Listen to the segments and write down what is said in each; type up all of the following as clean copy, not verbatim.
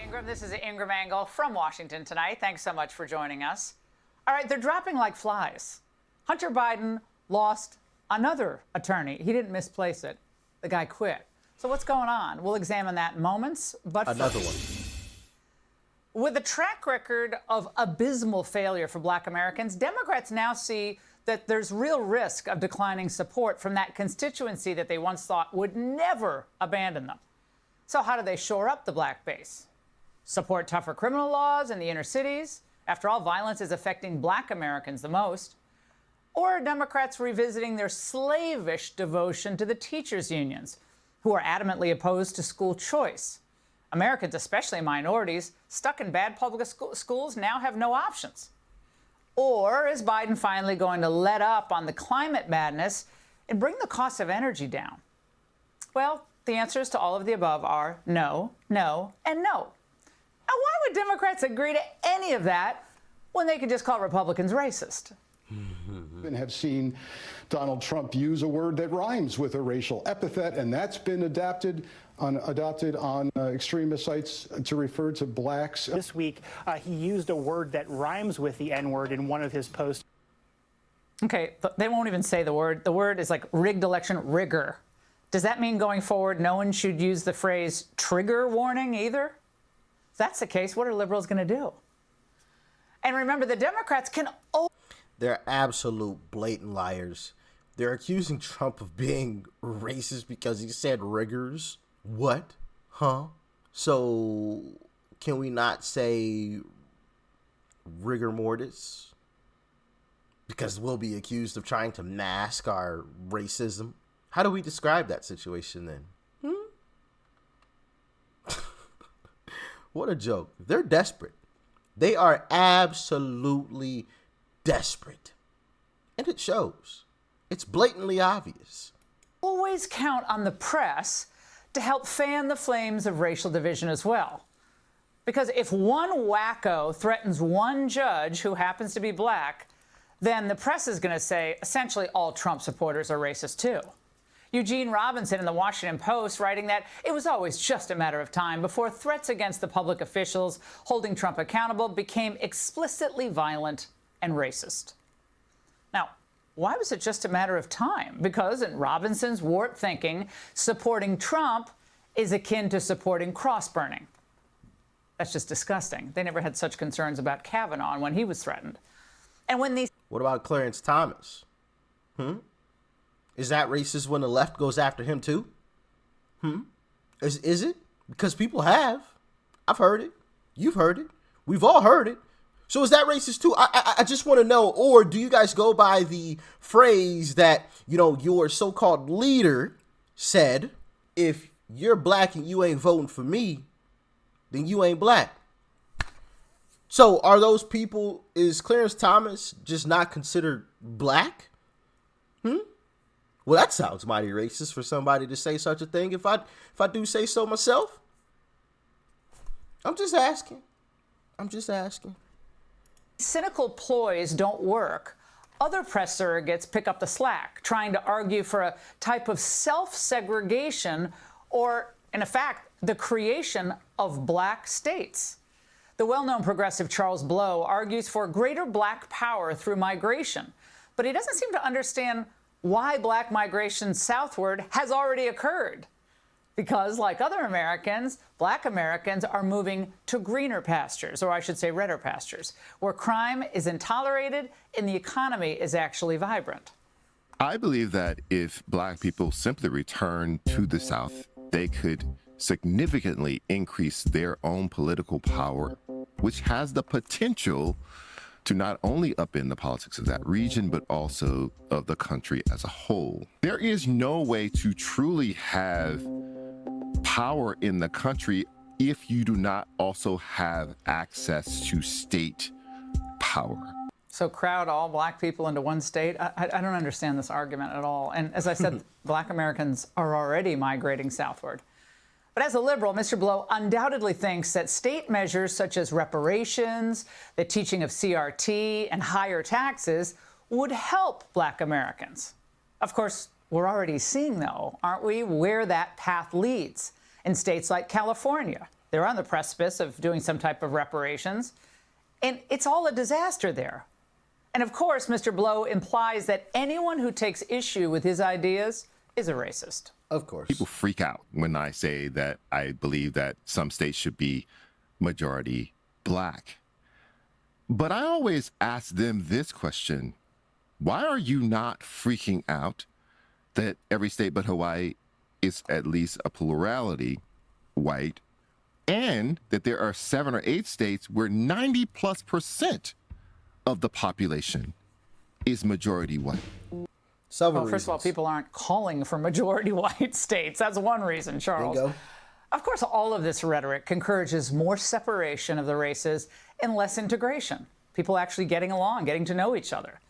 Ingram. This is Ingram Angle from Washington tonight. Thanks so much for joining us. All right, they're dropping like flies. Hunter Biden lost another attorney. He didn't misplace it. The guy quit. So what's going on? We'll examine that in moments. But another one. With a track record of abysmal failure for Black Americans, Democrats now see that there's real risk of declining support from that constituency that they once thought would never abandon them. So how do they shore up the Black base? Support tougher criminal laws in the inner cities? After all, violence is affecting Black Americans the most. Or are Democrats revisiting their slavish devotion to the teachers' unions, who are adamantly opposed to school choice? Americans, especially minorities, stuck in bad public schools now have no options. Or is Biden finally going to let up on the climate madness and bring the cost of energy down? Well, the answers to all of the above are no, no, and no. Now, why would Democrats agree to any of that when they could just call Republicans racist? And have seen Donald Trump use a word that rhymes with a racial epithet, and that's been adopted on extremist sites to refer to blacks. This week, he used a word that rhymes with the N-word in one of his posts. Okay, they won't even say the word. The word is like rigged election rigor. Does that mean going forward no one should use the phrase trigger warning either? If that's the case, what are liberals going to do? And remember, the Democrats can... They're absolute blatant liars. They're accusing Trump of being racist because he said riggers. What? Huh? So can we not say rigor mortis? Because we'll be accused of trying to mask our racism. How do we describe that situation then? What a joke. They're desperate. They are absolutely desperate. And it shows. It's blatantly obvious. Always count on the press to help fan the flames of racial division as well. Because if one wacko threatens one judge who happens to be Black, then the press is going to say essentially all Trump supporters are racist too. Eugene Robinson in the Washington Post writing that it was always just a matter of time before threats against the public officials holding Trump accountable became explicitly violent and racist. Now, why was it just a matter of time? Because in Robinson's warped thinking, supporting Trump is akin to supporting cross-burning. That's just disgusting. They never had such concerns about Kavanaugh when he was threatened. And when these... What about Clarence Thomas? Is that racist when the left goes after him too? Is it? Because people have. I've heard it. You've heard it. We've all heard it. So is that racist too? I just want to know. Or do you guys go by the phrase that, your so-called leader said, if you're Black and you ain't voting for me, then you ain't Black? So are those people, is Clarence Thomas just not considered Black? Well, that sounds mighty racist for somebody to say such a thing. If I do say so myself, I'm just asking. Cynical ploys don't work. Other press surrogates pick up the slack, trying to argue for a type of self-segregation or, in fact, the creation of Black states. The well-known progressive Charles Blow argues for greater Black power through migration, but he doesn't seem to understand why Black migration southward has already occurred. Because, like other Americans, Black Americans are moving to greener pastures, or I should say redder pastures, where crime is intolerated and the economy is actually vibrant. I believe that if Black people simply return to the South, they could significantly increase their own political power, which has the potential to not only upend the politics of that region, but also of the country as a whole. There is no way to truly have power in the country if you do not also have access to state power. So crowd all Black people into one state? I don't understand this argument at all. And as I said, Black Americans are already migrating southward. But as a liberal, Mr. Blow undoubtedly thinks that state measures such as reparations, the teaching of CRT, and higher taxes would help Black Americans. Of course, we're already seeing, though, aren't we, where that path leads in states like California, They're on the precipice of doing some type of reparations. And it's all a disaster there. And of course, Mr. Blow implies that anyone who takes issue with his ideas is a racist. Of course. People freak out when I say that I believe that some states should be majority black. But I always ask them this question: why are you not freaking out that every state but Hawaii is at least a plurality white, and that there are 7 or 8 states where 90+% of the population is majority white? Several Well, first of all, reasons. people aren't calling for majority white states. That's one reason, Charles. Bingo. Of course, all of this rhetoric encourages more separation of the races and less integration. People actually getting along, getting to know each other.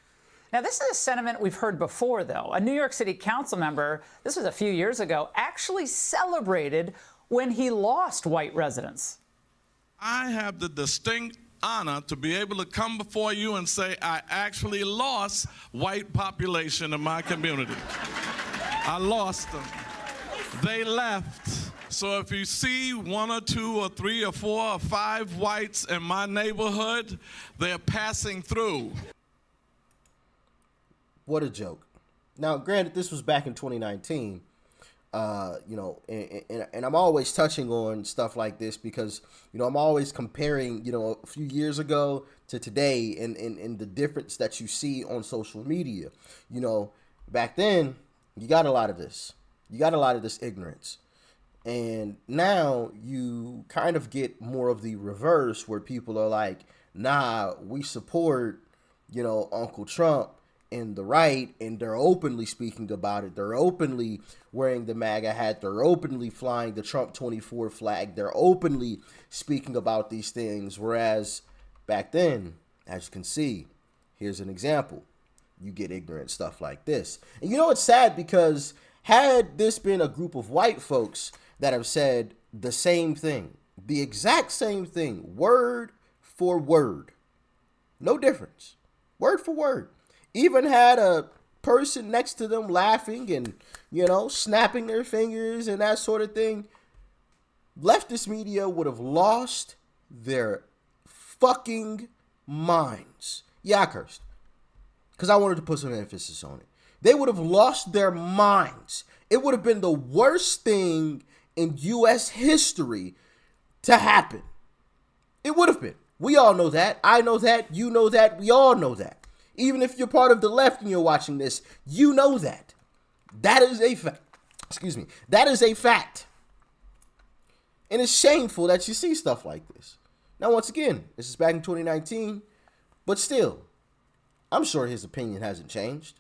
Now, this is a sentiment we've heard before, though. A New York City council member, this was a few years ago, actually celebrated when he lost white residents. I have the distinct honor to be able to come before you and say I actually lost white population in my community. I lost them. They left. So if you see 1 or 2 or 3 or 4 or 5 whites in my neighborhood, they're passing through. What a joke. Now, granted, this was back in 2019. And I'm always touching on stuff like this because, I'm always comparing, a few years ago to today and the difference that you see on social media. Back then, you got a lot of this. You got a lot of this ignorance. And now you kind of get more of the reverse where people are like, nah, we support, Uncle Trump and the right, and they're openly speaking about it. They're openly wearing the MAGA hat. They're openly flying the Trump 24 flag. They're openly speaking about these things. Whereas back then, as you can see, here's an example. You get ignorant stuff like this. And it's sad because had this been a group of white folks that have said the same thing, the exact same thing, word for word, no difference, word for word, even had a person next to them laughing and, snapping their fingers and that sort of thing, leftist media would have lost their fucking minds. Yeah, I cursed, because I wanted to put some emphasis on it. They would have lost their minds. It would have been the worst thing in U.S. history to happen. It would have been. We all know that. I know that. You know that. We all know that. Even if you're part of the left and you're watching this, you know that. That is a fact. Excuse me. That is a fact. And it's shameful that you see stuff like this. Now, once again, this is back in 2019, but still, I'm sure his opinion hasn't changed.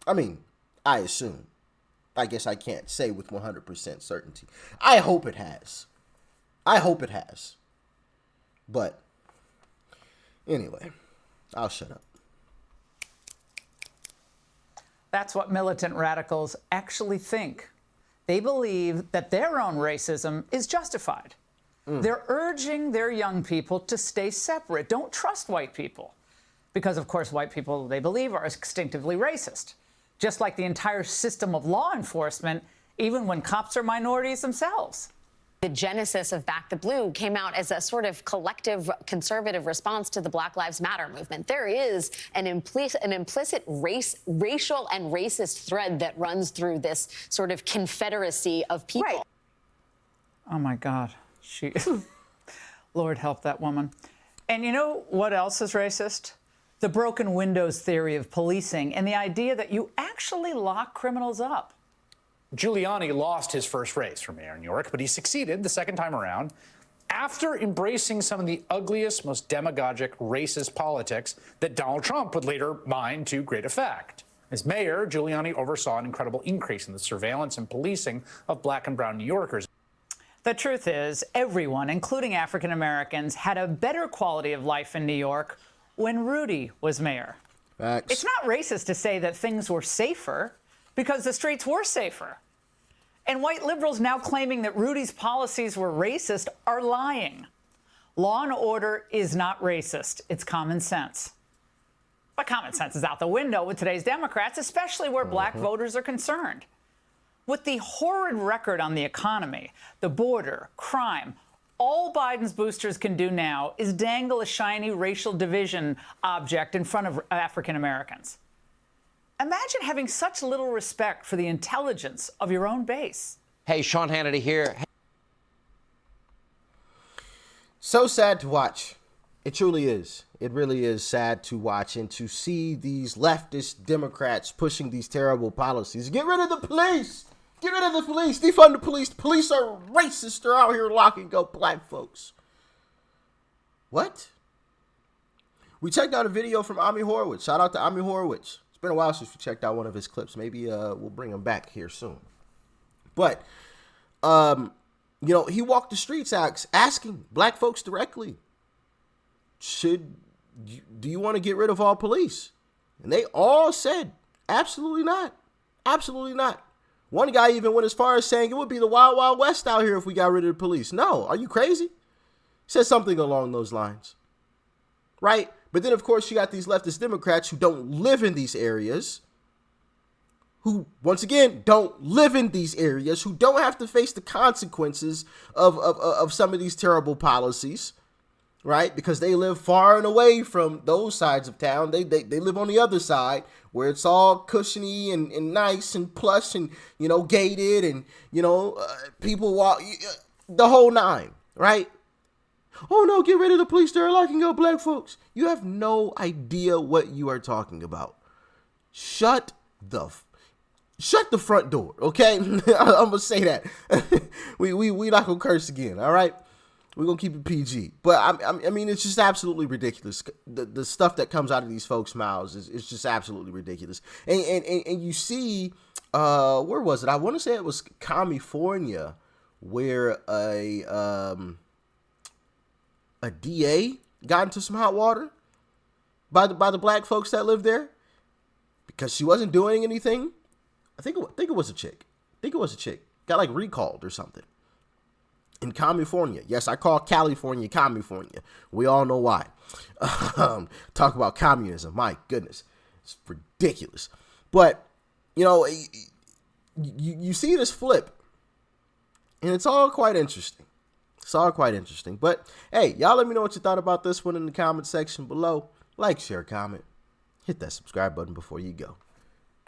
I mean, I assume. I guess I can't say with 100% certainty. I hope it has. But anyway, I'll shut up. That's what militant radicals actually think. They believe that their own racism is justified. They're urging their young people to stay separate. Don't trust white people. Because, of course, white people, they believe, are instinctively racist. Just like the entire system of law enforcement, even when cops are minorities themselves. The genesis of Back the Blue came out as a sort of collective conservative response to the Black Lives Matter movement. There is an implicit racial and racist thread that runs through this sort of confederacy of people. Right. Oh, my God. Lord help that woman. And you know what else is racist? The broken windows theory of policing and the idea that you actually lock criminals up. Giuliani lost his first race for mayor of New York, but he succeeded the second time around after embracing some of the ugliest, most demagogic, racist politics that Donald Trump would later mine to great effect. As mayor, Giuliani oversaw an incredible increase in the surveillance and policing of black and brown New Yorkers. The truth is, everyone, including African Americans, had a better quality of life in New York when Rudy was mayor. Facts. It's not racist to say that things were safer because the streets were safer. And white liberals now claiming that Rudy's policies were racist are lying. Law and order is not racist. It's common sense. But common sense is out the window with today's Democrats, especially where black voters are concerned. With the horrid record on the economy, the border, crime, all Biden's boosters can do now is dangle a shiny racial division object in front of African Americans. Imagine having such little respect for the intelligence of your own base. Hey, Sean Hannity here. So sad to watch. It truly is. It really is sad to watch and to see these leftist Democrats pushing these terrible policies. Get rid of the police. Get rid of the police. Defund the police. The police are racist. They're out here locking up black folks. What? We checked out a video from Ami Horowitz. Shout out to Ami Horowitz. It's been a while since we checked out one of his clips. Maybe we'll bring him back here soon. But, you know, he walked the streets asking black folks directly, do you want to get rid of all police? And they all said, absolutely not. Absolutely not. One guy even went as far as saying it would be the Wild Wild West out here if we got rid of the police. No, are you crazy? Said something along those lines. Right? But then, of course, you got these leftist Democrats who don't live in these areas, who, once again, don't live in these areas, who don't have to face the consequences of some of these terrible policies, right? Because they live far and away from those sides of town. They live on the other side where it's all cushiony and nice and plush and, you know, gated and, you know, people walk, the whole nine, right? Oh, no, get rid of the police. They're locking up black folks. You have no idea what you are talking about. Shut the front door, okay? I'm going to say that. we not going to curse again, all right? We're going to keep it PG. But, I mean, it's just absolutely ridiculous. The stuff that comes out of these folks' mouths is just absolutely ridiculous. And you see, where was it? I want to say it was California, where a DA got into some hot water by the black folks that live there because she wasn't doing anything. I think it was a chick. Got like recalled or something. In California. Yes, I call California. We all know why. Talk about communism. My goodness. It's ridiculous. But, you know, you see this flip. And it's all quite interesting. But, hey, y'all let me know what you thought about this one in the comment section below. Like, share, comment. Hit that subscribe button before you go.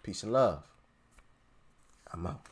Peace and love. I'm out.